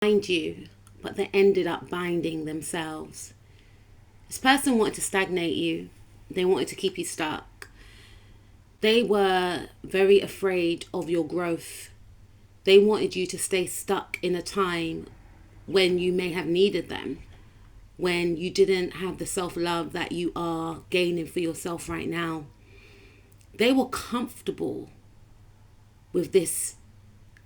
bind you, but they ended up binding themselves. This person wanted to stagnate you. They wanted to keep you stuck. They were very afraid of your growth. They wanted you to stay stuck in a time when you may have needed them, when you didn't have the self-love that you are gaining for yourself right now. They were comfortable with this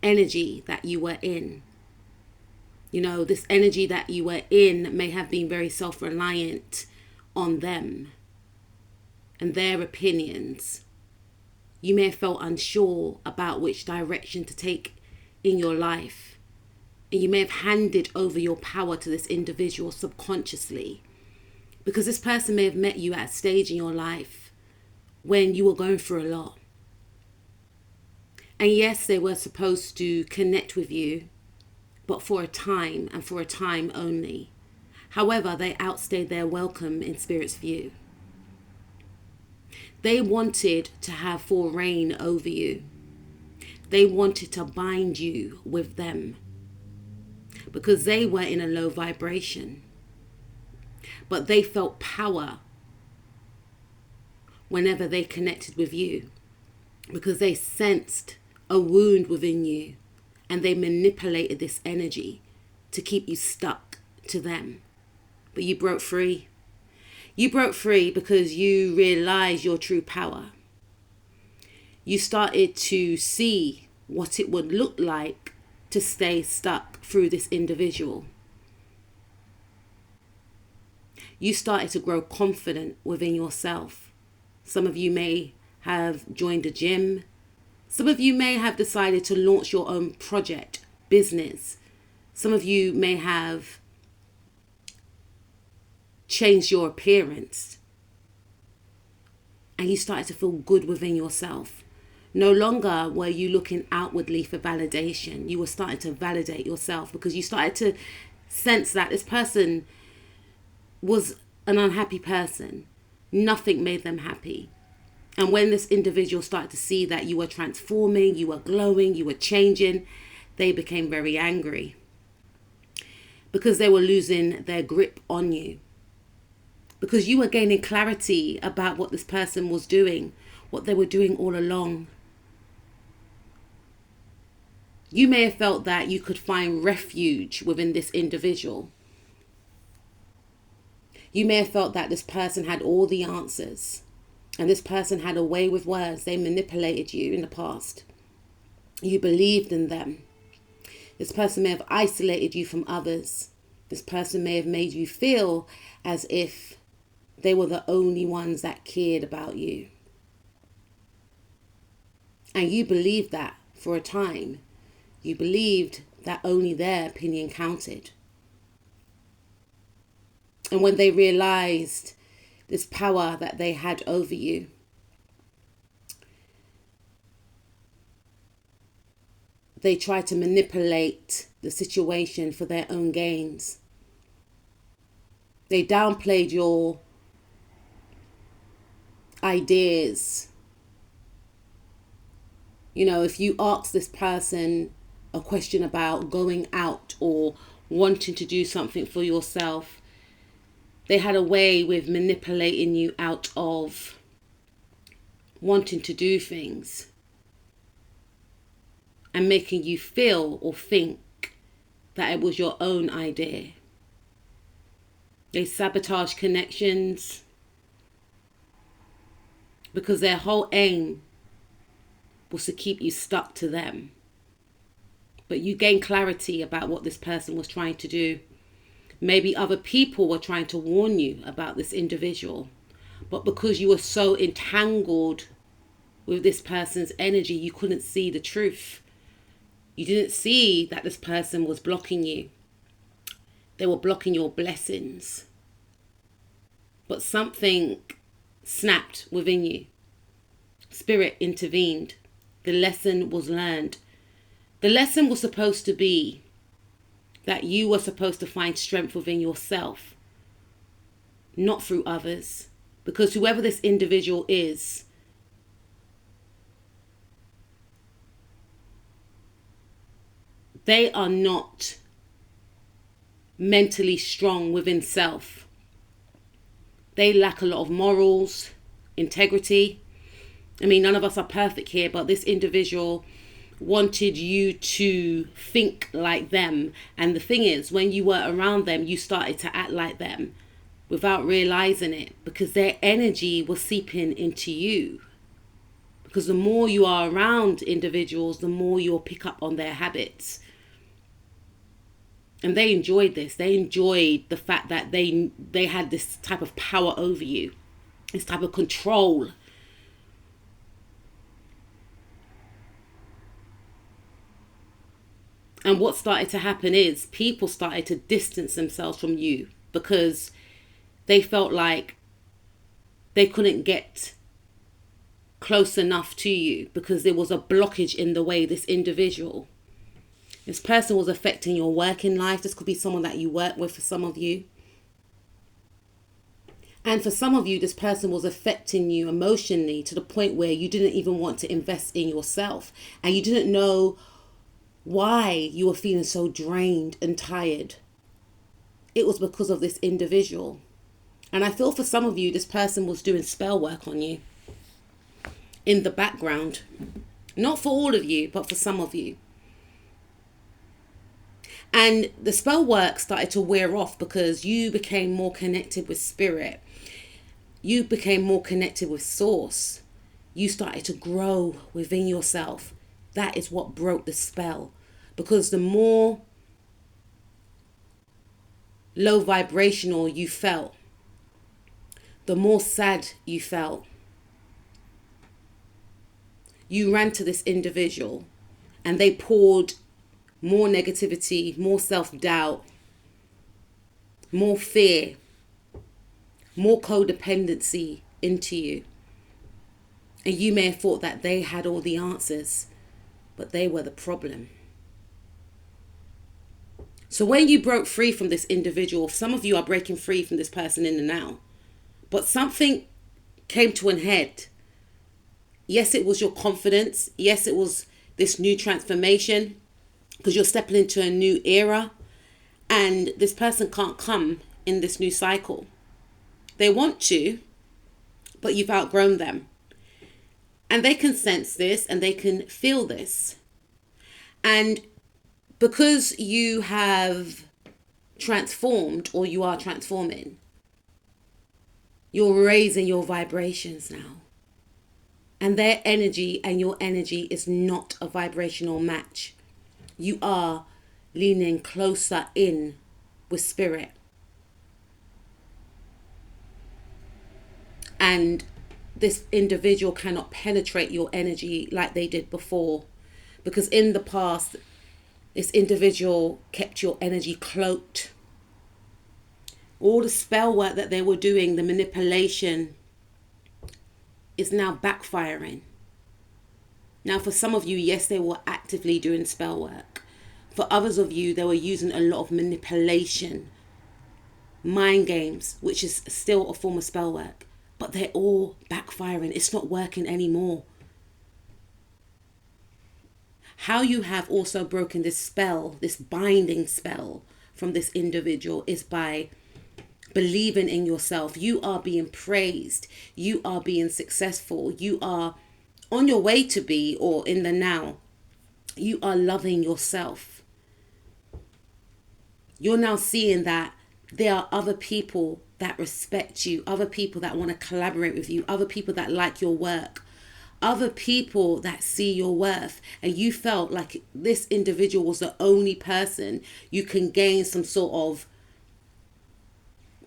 energy that you were in. You know, this energy that you were in may have been very self-reliant on them and their opinions. You may have felt unsure about which direction to take in your life. And you may have handed over your power to this individual subconsciously, because this person may have met you at a stage in your life when you were going through a lot. And yes, they were supposed to connect with you, but for a time and for a time only. However, they outstayed their welcome in Spirit's view. They wanted to have full reign over you. They wanted to bind you with them because they were in a low vibration. But they felt power whenever they connected with you, because they sensed a wound within you and they manipulated this energy to keep you stuck to them. But you broke free. You broke free because you realized your true power. You started to see what it would look like to stay stuck through this individual. You started to grow confident within yourself. Some of you may have joined a gym. Some of you may have decided to launch your own project, business. Some of you may have changed your appearance. And you started to feel good within yourself. No longer were you looking outwardly for validation. You were starting to validate yourself because you started to sense that this person was an unhappy person. Nothing made them happy. And when this individual started to see that you were transforming, you were glowing, you were changing, they became very angry because they were losing their grip on you. Because you were gaining clarity about what this person was doing, what they were doing all along. You may have felt that you could find refuge within this individual. You may have felt that this person had all the answers and this person had a way with words. They manipulated you in the past. You believed in them. This person may have isolated you from others. This person may have made you feel as if they were the only ones that cared about you. And you believed that for a time. You believed that only their opinion counted. And when they realized this power that they had over you, they tried to manipulate the situation for their own gains. They downplayed your ideas. You know, if you ask this person a question about going out or wanting to do something for yourself, they had a way with manipulating you out of wanting to do things and making you feel or think that it was your own idea. They sabotage connections because their whole aim was to keep you stuck to them. But you gain clarity about what this person was trying to do. Maybe other people were trying to warn you about this individual, but because you were so entangled with this person's energy, you couldn't see the truth. You didn't see that this person was blocking you. They were blocking your blessings. But something snapped within you. Spirit intervened. The lesson was learned. The lesson was supposed to be that you were supposed to find strength within yourself, not through others. Because whoever this individual is, they are not mentally strong within self. They lack a lot of morals, integrity. I mean, none of us are perfect here, but this individual wanted you to think like them. And the thing is, when you were around them, you started to act like them without realizing it, because their energy was seeping into you. Because the more you are around individuals, the more you'll pick up on their habits. And they enjoyed this. They enjoyed the fact that they had this type of power over you, this type of control. And what started to happen is people started to distance themselves from you because they felt like they couldn't get close enough to you because there was a blockage in the way. This person was affecting your working life. This could be someone that you work with for some of you. And for some of you, this person was affecting you emotionally to the point where you didn't even want to invest in yourself. And you didn't know why you were feeling so drained and tired. It was because of this individual. And I feel for some of you, this person was doing spell work on you in the background. Not for all of you, but for some of you. And the spell work started to wear off because you became more connected with spirit. You became more connected with source. You started to grow within yourself. That is what broke the spell. Because the more low vibrational you felt, the more sad you felt. You ran to this individual and they poured more negativity, more self-doubt, more fear, more codependency into you. And you may have thought that they had all the answers, but they were the problem. So when you broke free from this individual, some of you are breaking free from this person in the now, but something came to an head. Yes, it was your confidence. Yes, it was this new transformation, because you're stepping into a new era, and this person can't come in this new cycle. They want to, but you've outgrown them. And they can sense this and they can feel this. And because you have transformed, or you are transforming, you're raising your vibrations now. And their energy and your energy is not a vibrational match. You are leaning closer in with spirit. And this individual cannot penetrate your energy like they did before. Because in the past, this individual kept your energy cloaked. All the spell work that they were doing, the manipulation, is now backfiring. Now, for some of you, yes, they were actively doing spell work. For others of you, they were using a lot of manipulation, mind games, which is still a form of spell work. But they're all backfiring. It's not working anymore. How you have also broken this spell, this binding spell from this individual, is by believing in yourself. You are being praised. You are being successful. You are on your way to be, or in the now. You are loving yourself. You're now seeing that there are other people that respect you, other people that want to collaborate with you, other people that like your work, other people that see your worth. And you felt like this individual was the only person you can gain some sort of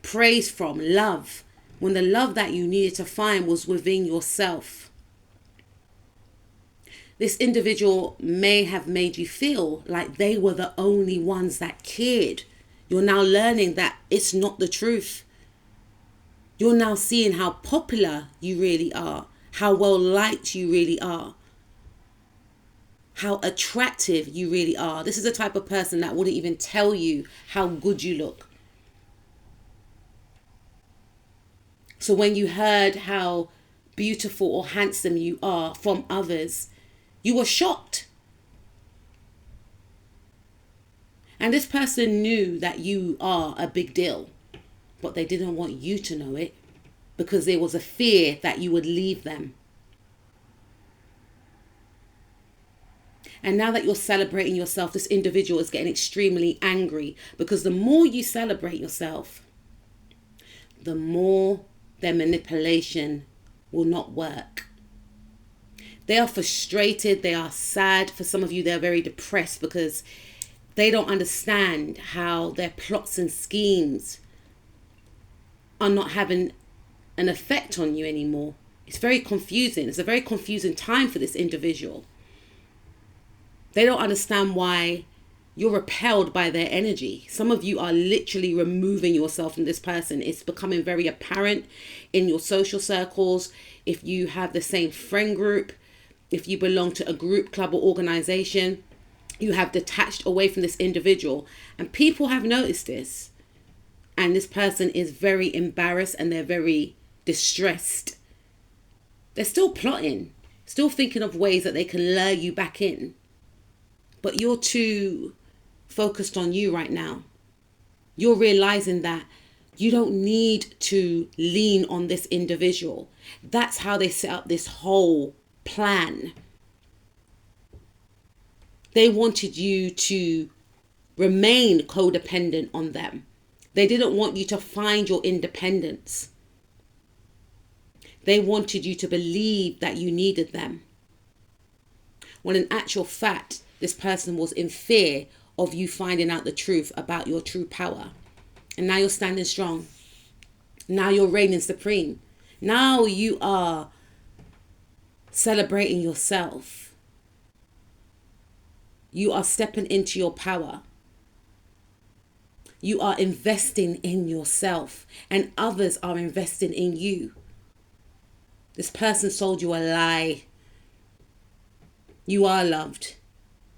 praise from, love, when the love that you needed to find was within yourself. This individual may have made you feel like they were the only ones that cared. You're now learning that it's not the truth. You're now seeing how popular you really are, how well liked you really are, how attractive you really are. This is the type of person that wouldn't even tell you how good you look. So when you heard how beautiful or handsome you are from others, you were shocked. And this person knew that you are a big deal, but they didn't want you to know it because there was a fear that you would leave them. And now that you're celebrating yourself, this individual is getting extremely angry because the more you celebrate yourself, the more their manipulation will not work. They are frustrated. They are sad. For some of you, they're very depressed because they don't understand how their plots and schemes are not having an effect on you anymore. It's very confusing. It's a very confusing time for this individual. They don't understand why you're repelled by their energy. Some of you are literally removing yourself from this person. It's becoming very apparent in your social circles. If you have the same friend group, if you belong to a group, club, or organization, you have detached away from this individual. And people have noticed this. And this person is very embarrassed and they're very distressed. They're still plotting, still thinking of ways that they can lure you back in. But you're too focused on you right now. You're realizing that you don't need to lean on this individual. That's how they set up this whole plan. They wanted you to remain codependent on them. They didn't want you to find your independence. They wanted you to believe that you needed them. When in actual fact, this person was in fear of you finding out the truth about your true power. And now you're standing strong. Now you're reigning supreme. Now you are celebrating yourself. You are stepping into your power. You are investing in yourself, and others are investing in you. This person sold you a lie. You are loved.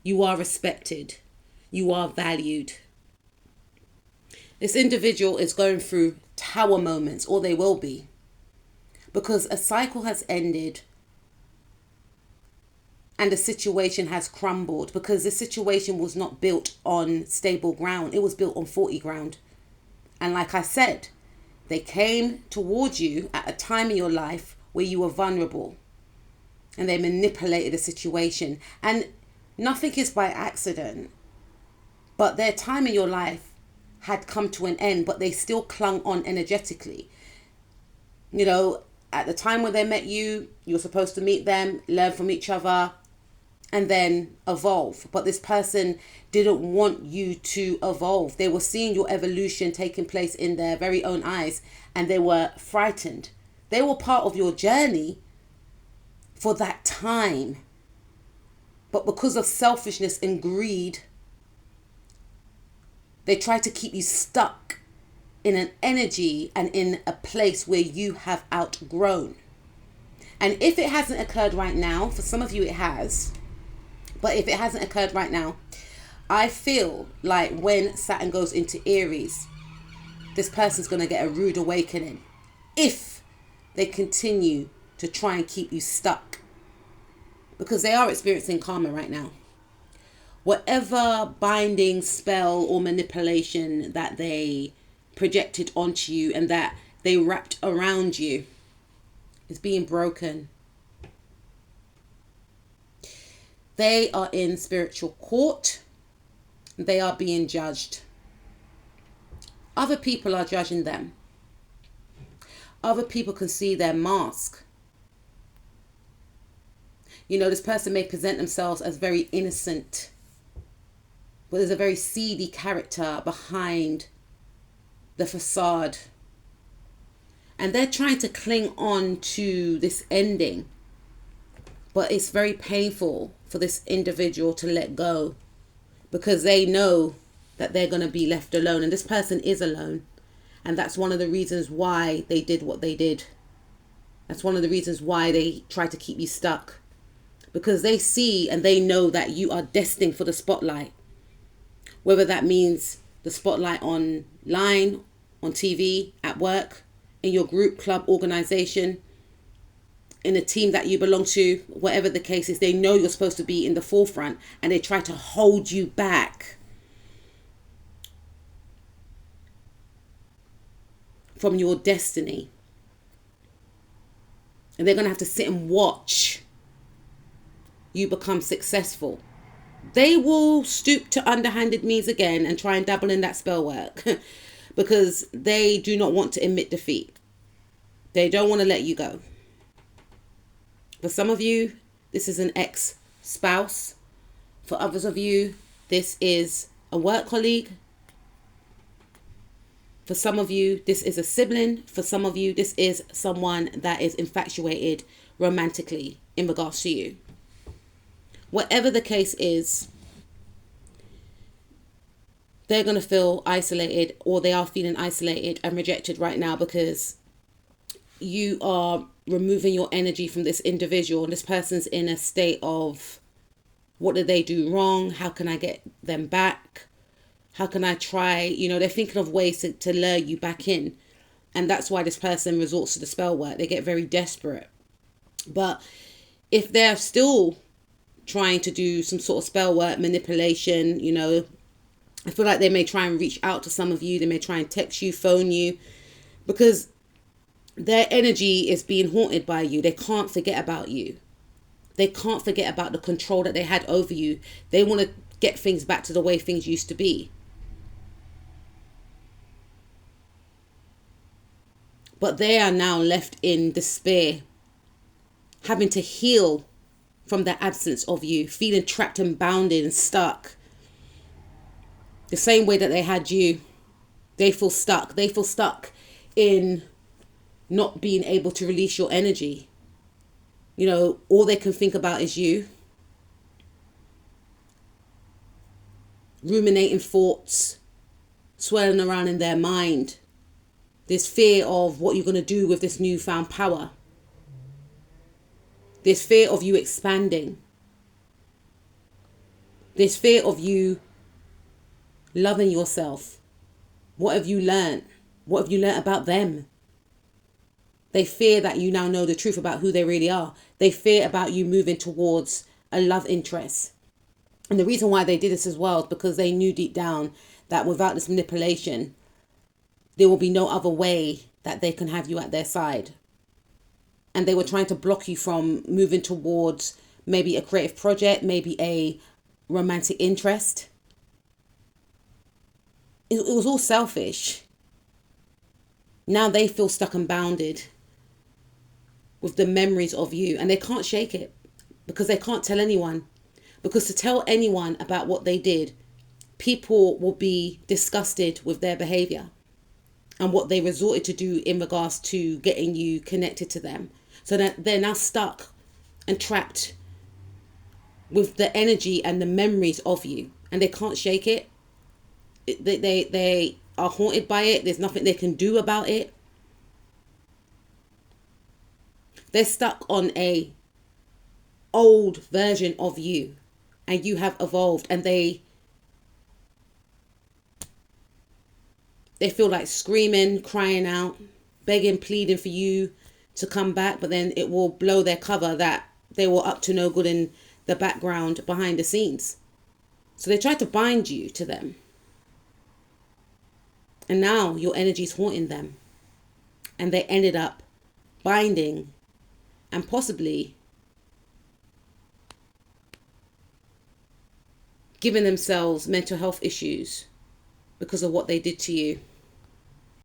You are respected. You are valued. This individual is going through tower moments, or they will be, because a cycle has ended and the situation has crumbled, because the situation was not built on stable ground. It was built on faulty ground. And like I said, they came towards you at a time in your life where you were vulnerable, and they manipulated the situation. And nothing is by accident, but their time in your life had come to an end, but they still clung on energetically. You know, at the time when they met you, you were supposed to meet them, learn from each other, and then evolve. But this person didn't want you to evolve. They were seeing your evolution taking place in their very own eyes, and they were frightened. They were part of your journey for that time. But because of selfishness and greed, they try to keep you stuck in an energy and in a place where you have outgrown. And if it hasn't occurred right now, for some of you it has, but if it hasn't occurred right now, I feel like when Saturn goes into Aries, this person's going to get a rude awakening if they continue to try and keep you stuck, because they are experiencing karma right now. Whatever binding, spell, or manipulation that they projected onto you and that they wrapped around you is being broken. They are in spiritual court. They are being judged. Other people are judging them. Other people can see their mask. You know, this person may present themselves as very innocent, but there's a very seedy character behind the facade. And they're trying to cling on to this ending. But it's very painful for this individual to let go, because they know that they're going to be left alone. And this person is alone. And that's one of the reasons why they did what they did. That's one of the reasons why they try to keep you stuck. Because they see and they know that you are destined for the spotlight. Whether that means the spotlight online, on TV, at work, in your group, club, organization, in a team that you belong to, whatever the case is, they know you're supposed to be in the forefront and they try to hold you back. from your destiny. And they're going to have to sit and watch you become successful. They will stoop to underhanded means again and try and dabble in that spell work because they do not want to admit defeat. They don't want to let you go. For some of you, this is an ex-spouse. For others of you, this is a work colleague. For some of you, this is a sibling. For some of you, this is someone that is infatuated romantically in regards to you. Whatever the case is, they're going to feel isolated, or they are feeling isolated and rejected right now because you are removing your energy from this individual. And this person's in a state of, what did they do wrong? How can I get them back? How can I try? They're thinking of ways to lure you back in. And that's why this person resorts to the spell work. They get very desperate. But if they're still trying to do some sort of spell work, manipulation, I feel like they may try and reach out to some of you. They may try and text you, phone you, because their energy is being haunted by you. They can't forget about you. They can't forget about the control that they had over you. They want to get things back to the way things used to be. But they are now left in despair, having to heal from the absence of you, feeling trapped and bounded and stuck. The same way that they had you. They feel stuck. They feel stuck in not being able to release your energy. All they can think about is you. Ruminating thoughts, swirling around in their mind. This fear of what you're going to do with this newfound power. This fear of you expanding. This fear of you loving yourself. What have you learned? What have you learned about them? They fear that you now know the truth about who they really are. They fear about you moving towards a love interest. And the reason why they did this as well is because they knew deep down that without this manipulation, there will be no other way that they can have you at their side. And they were trying to block you from moving towards maybe a creative project, maybe a romantic interest. It was all selfish. Now they feel stuck and bounded with the memories of you, and they can't shake it because they can't tell anyone. Because to tell anyone about what they did, people will be disgusted with their behavior and what they resorted to do in regards to getting you connected to them. So that they're now stuck and trapped with the energy and the memories of you, and they can't shake it. They are haunted by it. There's nothing they can do about it. They're stuck on a old version of you, and you have evolved, and they feel like screaming, crying out, begging, pleading for you to come back, but then it will blow their cover that they were up to no good in the background behind the scenes. So they tried to bind you to them. And now your energy is haunting them. And they ended up binding and possibly giving themselves mental health issues because of what they did to you.